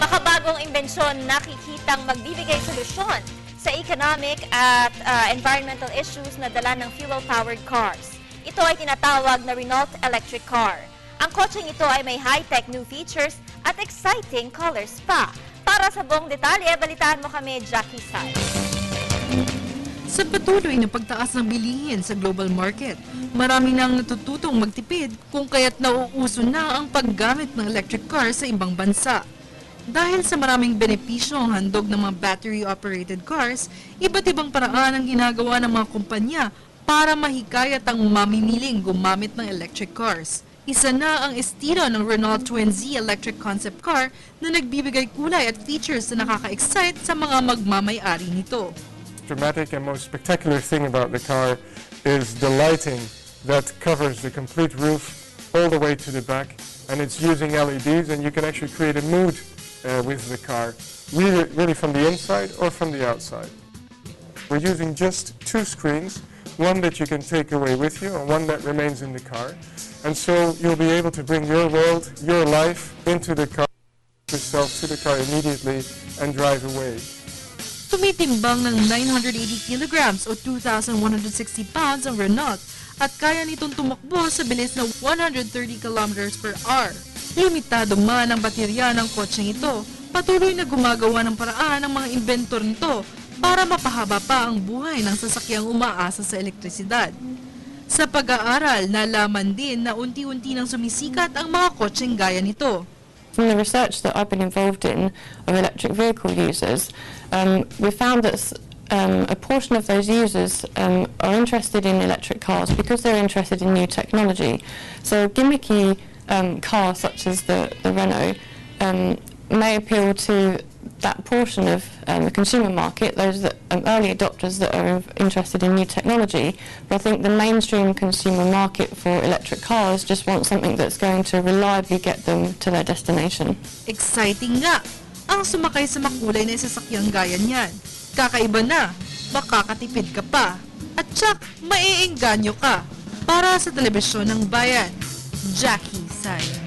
Makabagong imbensyon nakikitang magbibigay solusyon sa economic at environmental issues na dala ng fuel-powered cars. Ito ay tinatawag na Renault electric car. Ang kotseng ito ay may high-tech new features at exciting colors pa. Para sa buong detalye, balitaan mo kami, Jackie Sai. Sa patuloy na pagtaas ng bilihin sa global market, marami nang natututong magtipid kung kaya't nauuso na ang paggamit ng electric car sa ibang bansa. Dahil sa maraming benepisyo ang handog ng mga battery-operated cars, iba't ibang paraan ang ginagawa ng mga kumpanya para mahikayat ang mamimiling gumamit ng electric cars. Isa na ang estilo ng Renault Twin Z electric concept car na nagbibigay kulay at features na nakaka-excite sa mga magmamay-ari nito. Dramatic and most spectacular thing about the car is the lighting that covers the complete roof all the way to the back, and it's using LEDs, and you can actually create a mood with the car, really from the inside or from the outside. We're using just two screens, one that you can take away with you and one that remains in the car, and so you'll be able to bring your world, your life into the car, yourself to the car immediately and drive away. Tumitimbang ng 980 kilograms o 2,160 pounds ang Renault at kaya nitong tumakbo sa bilis na 130 kilometers per hour. Limitado man ang baterya ng kotseng ito, patuloy na gumagawa ng paraan ng mga inventor nito para mapahaba pa ang buhay ng sasakyang umaasa sa elektrisidad. Sa pag-aaral, nalaman din na unti-unti nang sumisikat ang mga kotseng gaya nito. From the research that I've been involved in of electric vehicle users, we found that a portion of those users are interested in electric cars because they're interested in new technology. So gimmicky cars such as the Renault may appeal to that portion of the consumer market, those that early adopters that are interested in new technology. But I think the mainstream consumer market for electric cars just wants something that's going to reliably get them to their destination. Exciting nga ang sumakay sa makulay na sasakyang gaya niyan. Kakaiba na, makakatipid ka pa, at tsak, maiengganyo ka. Para sa telebisyon ng bayan, Jackie Sai.